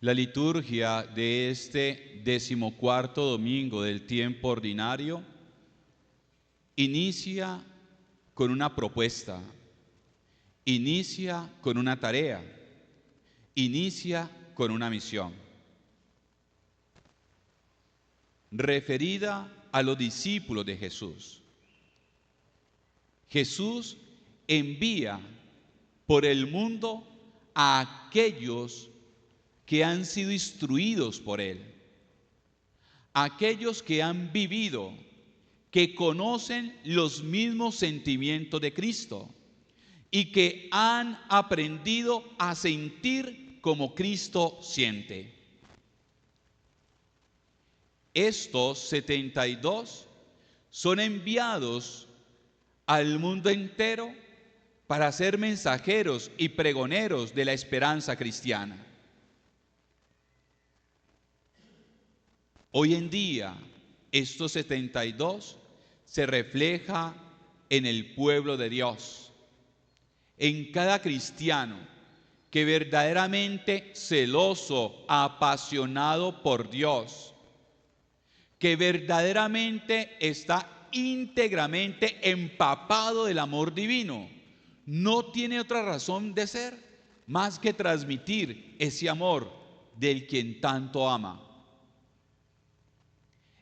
La liturgia de este 14º domingo del tiempo ordinario inicia con una propuesta, inicia con una tarea, inicia con una misión, referida a los discípulos de Jesús. Jesús envía por el mundo a aquellos que han sido instruidos por Él, aquellos que han vivido, que conocen los mismos sentimientos de Cristo y que han aprendido a sentir como Cristo siente. Estos 72 son enviados al mundo entero para ser mensajeros y pregoneros de la esperanza cristiana. Hoy en día, estos 72 se refleja en el pueblo de Dios, en cada cristiano que verdaderamente celoso, apasionado por Dios, que verdaderamente está íntegramente empapado del amor divino, no tiene otra razón de ser más que transmitir ese amor del quien tanto ama.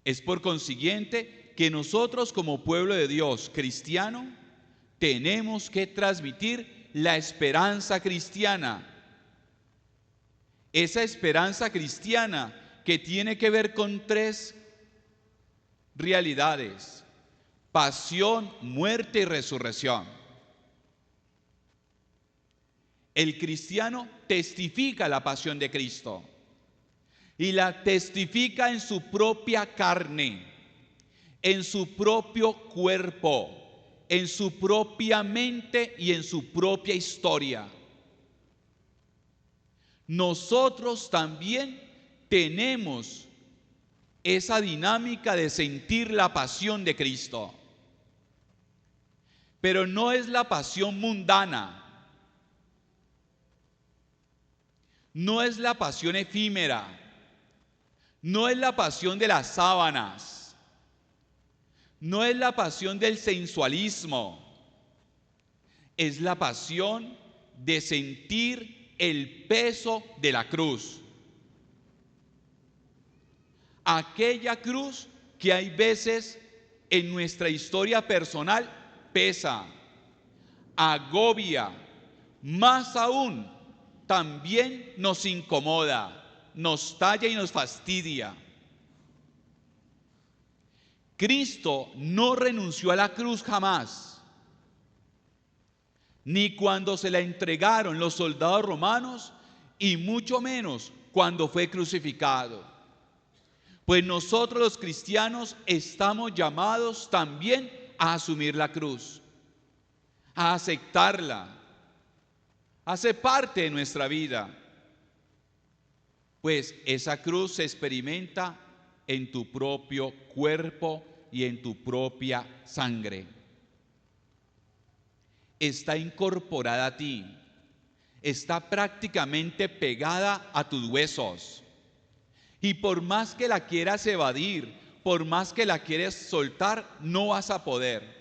Es por consiguiente que nosotros como pueblo de Dios cristiano tenemos que transmitir la esperanza cristiana. Esa esperanza cristiana que tiene que ver con tres realidades: pasión, muerte y resurrección. El cristiano testifica la pasión de Cristo y la testifica en su propia carne, en su propio cuerpo, en su propia mente y en su propia historia. Nosotros también tenemos esa dinámica de sentir la pasión de Cristo, pero no es la pasión mundana, no es la pasión efímera, no es la pasión de las sábanas, no es la pasión del sensualismo, es la pasión de sentir el peso de la cruz. Aquella cruz que hay veces en nuestra historia personal pesa, agobia, más aún también nos incomoda, nos talla y nos fastidia. Cristo no renunció a la cruz jamás, ni cuando se la entregaron los soldados romanos, y mucho menos cuando fue crucificado. Pues nosotros los cristianos estamos llamados también a asumir la cruz, a aceptarla. Hace parte de nuestra vida, pues esa cruz se experimenta en tu propio cuerpo y en tu propia sangre. Está incorporada a ti, está prácticamente pegada a tus huesos. Y por más que la quieras evadir, por más que la quieras soltar, no vas a poder.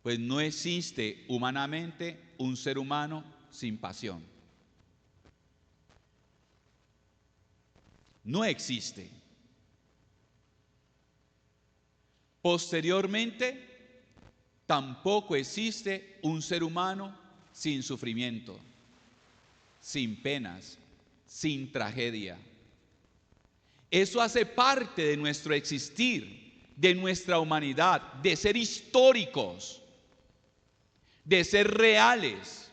Pues no existe humanamente un ser humano sin pasión. No existe. Posteriormente, tampoco existe un ser humano sin sufrimiento, sin penas, sin tragedia. Eso hace parte de nuestro existir, de nuestra humanidad, de ser históricos, de ser reales.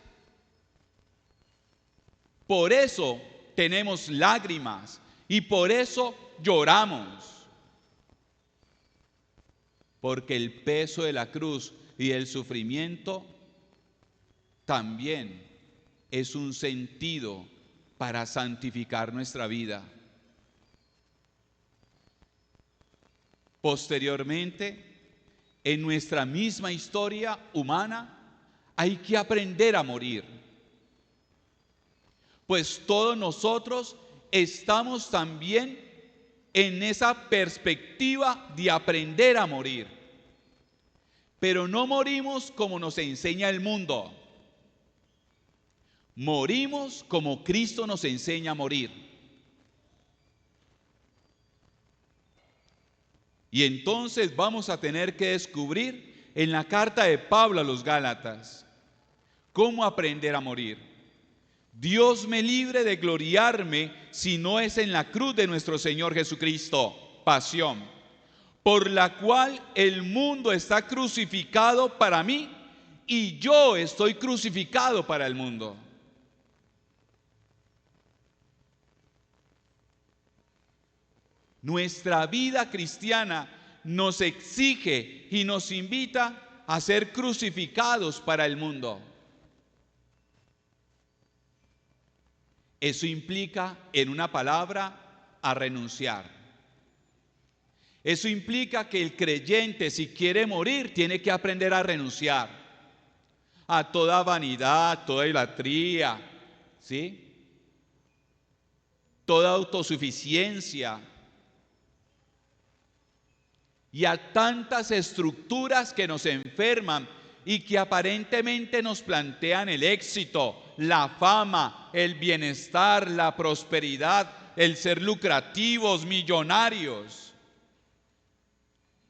Por eso tenemos lágrimas y por eso lloramos. Porque el peso de la cruz y el sufrimiento también es un sentido para santificar nuestra vida. Posteriormente, en nuestra misma historia humana, hay que aprender a morir. pues todos nosotros estamos también en esa perspectiva de aprender a morir. Pero no morimos como nos enseña el mundo. Morimos como Cristo nos enseña a morir. Y entonces vamos a tener que descubrir en la carta de Pablo a los Gálatas cómo aprender a morir. Dios me libre de gloriarme si no es en la cruz de nuestro Señor Jesucristo, pasión, por la cual el mundo está crucificado para mí y yo estoy crucificado para el mundo. Nuestra vida cristiana nos exige y nos invita a ser crucificados para el mundo. Eso implica, en una palabra, a renunciar. Eso implica que el creyente, si quiere morir, tiene que aprender a renunciar a toda vanidad, toda idolatría, ¿sí? Toda autosuficiencia y a tantas estructuras que nos enferman y que aparentemente nos plantean el éxito, la fama, el bienestar, la prosperidad, el ser lucrativos, millonarios.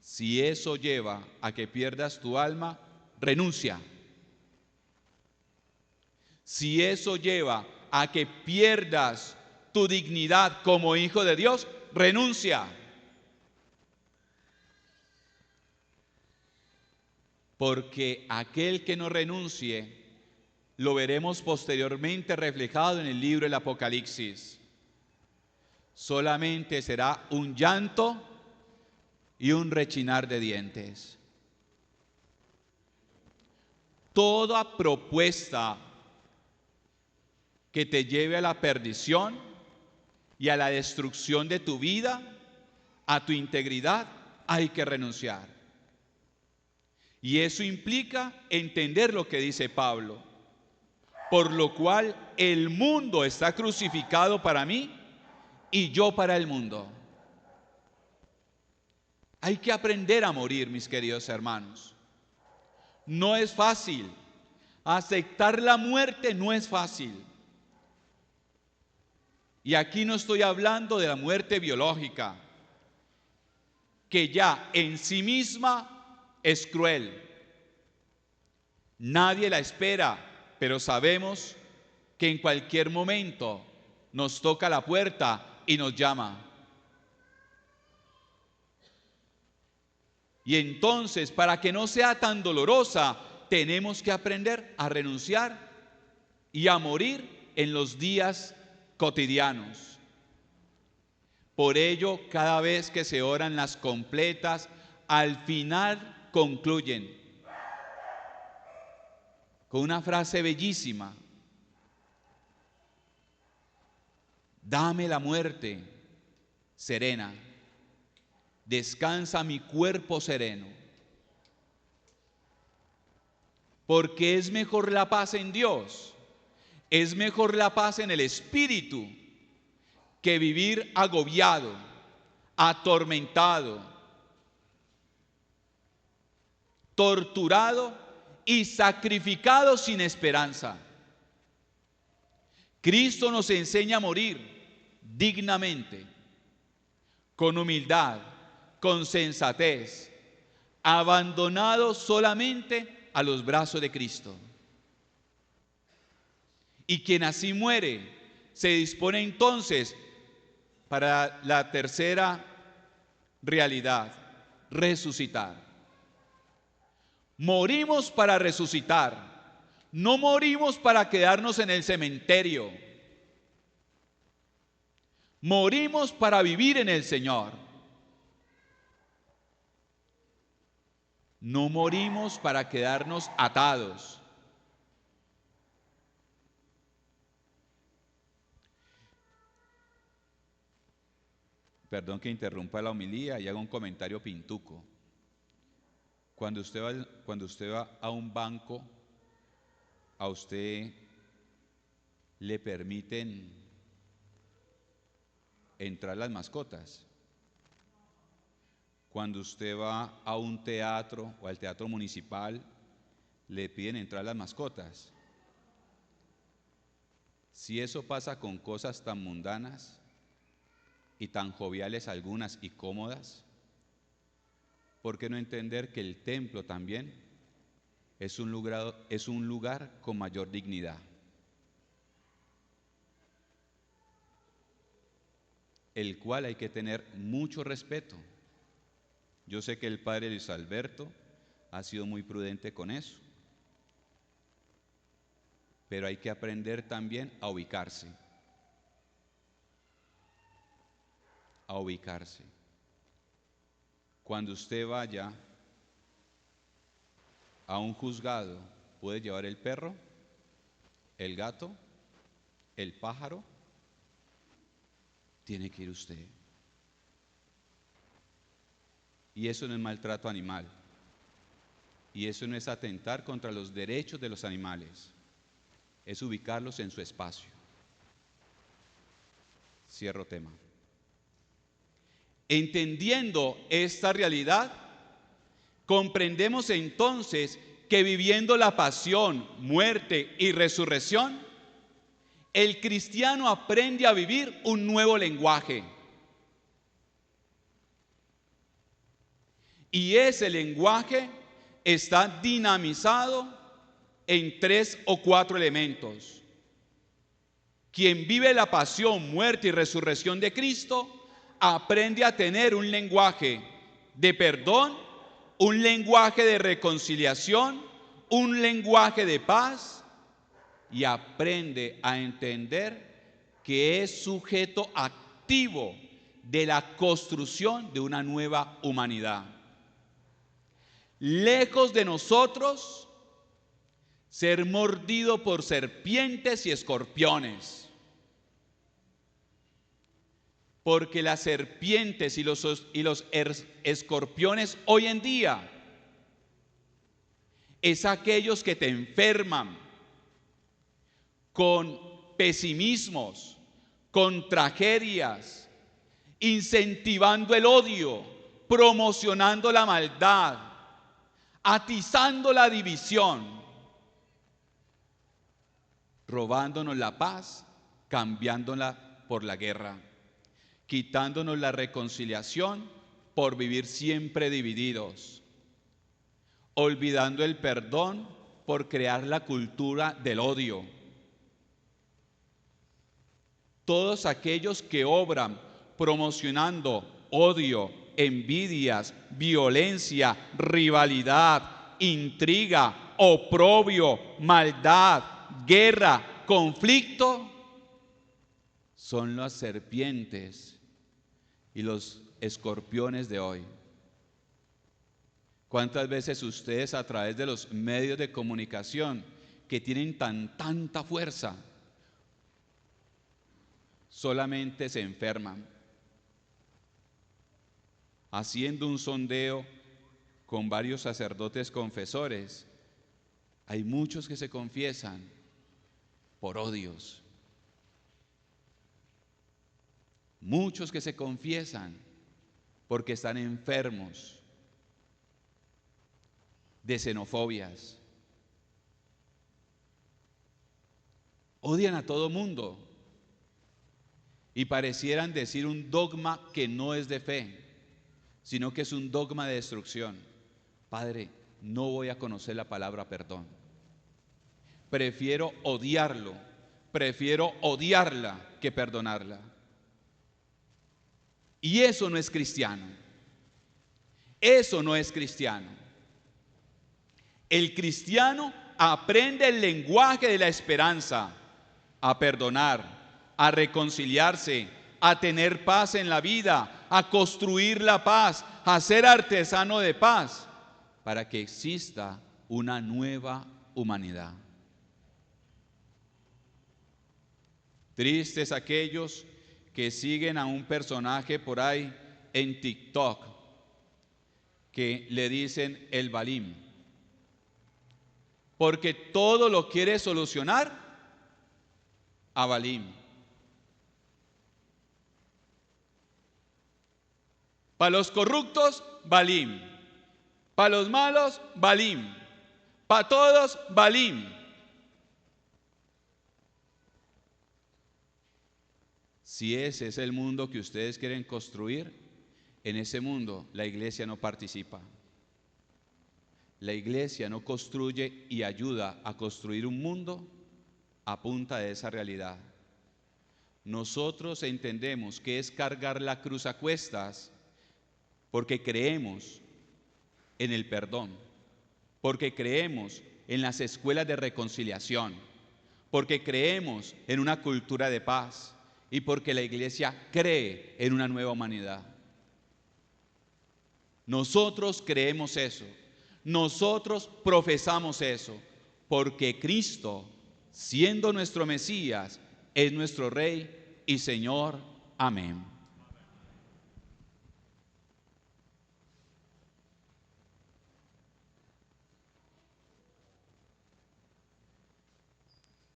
Si eso lleva a que pierdas tu alma, renuncia. Si eso lleva a que pierdas tu dignidad como hijo de Dios, renuncia. Porque aquel que no renuncie, lo veremos posteriormente reflejado en el libro del Apocalipsis. Solamente será un llanto y un rechinar de dientes. Toda propuesta que te lleve a la perdición y a la destrucción de tu vida, a tu integridad, hay que renunciar. Y eso implica entender lo que dice Pablo, por lo cual el mundo está crucificado para mí y yo para el mundo. Hay que aprender a morir, mis queridos hermanos. No es fácil. Aceptar la muerte no es fácil. Y aquí no estoy hablando de la muerte biológica, que ya en sí misma es cruel. Nadie la espera, pero sabemos que en cualquier momento nos toca la puerta y nos llama. Y entonces, para que no sea tan dolorosa, tenemos que aprender a renunciar y a morir en los días cotidianos. Por ello, cada vez que se oran las completas, al final concluyen con una frase bellísima: dame la muerte serena, descansa mi cuerpo sereno, porque es mejor la paz en Dios, es mejor la paz en el Espíritu, que vivir agobiado, atormentado, torturado y sacrificado sin esperanza. Cristo nos enseña a morir dignamente, con humildad, con sensatez, abandonado solamente a los brazos de Cristo. Y quien así muere se dispone entonces para la tercera realidad: resucitar. Morimos para resucitar, no morimos para quedarnos en el cementerio. Morimos para vivir en el Señor. No morimos para quedarnos atados. Perdón que interrumpa la homilía y haga un comentario pintuco. Cuando usted va a un banco, a usted le permiten entrar las mascotas. Cuando usted va a un teatro o al teatro municipal, le piden entrar las mascotas. Si eso pasa con cosas tan mundanas y tan joviales algunas y cómodas, ¿por qué no entender que el templo también es un lugar con mayor dignidad? El cual hay que tener mucho respeto. Yo sé que el padre Luis Alberto ha sido muy prudente con eso, pero hay que aprender también a ubicarse. A ubicarse. Cuando usted vaya a un juzgado, puede llevar el perro, el gato, el pájaro, tiene que ir usted. Y eso no es maltrato animal. Y eso no es atentar contra los derechos de los animales. Es ubicarlos en su espacio. Cierro tema. Entendiendo esta realidad, comprendemos entonces que viviendo la pasión, muerte y resurrección, el cristiano aprende a vivir un nuevo lenguaje. Y ese lenguaje está dinamizado en 3 o 4 elementos. Quien vive la pasión, muerte y resurrección de Cristo, aprende a tener un lenguaje de perdón, un lenguaje de reconciliación, un lenguaje de paz, y aprende a entender que es sujeto activo de la construcción de una nueva humanidad. Lejos de nosotros ser mordido por serpientes y escorpiones, porque las serpientes y los escorpiones hoy en día es aquellos que te enferman con pesimismos, con tragedias, incentivando el odio, promocionando la maldad, atizando la división, robándonos la paz, cambiándola por la guerra, quitándonos la reconciliación por vivir siempre divididos, olvidando el perdón por crear la cultura del odio. Todos aquellos que obran promocionando odio, envidias, violencia, rivalidad, intriga, oprobio, maldad, guerra, conflicto, son las serpientes y los escorpiones de hoy. ¿Cuántas veces ustedes a través de los medios de comunicación que tienen tanta fuerza solamente se enferman? Haciendo un sondeo con varios sacerdotes confesores, hay muchos que se confiesan por odios. Muchos que se confiesan porque están enfermos de xenofobias. Odian a todo mundo y parecieran decir un dogma que no es de fe, sino que es un dogma de destrucción. Padre, no voy a conocer la palabra perdón. Prefiero odiarlo, prefiero odiarla que perdonarla. Y eso no es cristiano. Eso no es cristiano. El cristiano aprende el lenguaje de la esperanza, a perdonar, a reconciliarse, a tener paz en la vida, a construir la paz, a ser artesano de paz, para que exista una nueva humanidad. Tristes aquellos que siguen a un personaje por ahí en TikTok que le dicen el Balim, porque todo lo quiere solucionar a Baalim. Para los corruptos, Baalim. Para los malos, Baalim. Para todos, Baalim. Si ese es el mundo que ustedes quieren construir, en ese mundo la iglesia no participa. La iglesia no construye y ayuda a construir un mundo a punta de esa realidad. Nosotros entendemos que es cargar la cruz a cuestas porque creemos en el perdón, porque creemos en las escuelas de reconciliación, porque creemos en una cultura de paz y porque la iglesia cree en una nueva humanidad. Nosotros creemos eso, nosotros profesamos eso, porque Cristo, siendo nuestro Mesías, es nuestro Rey y Señor. Amén.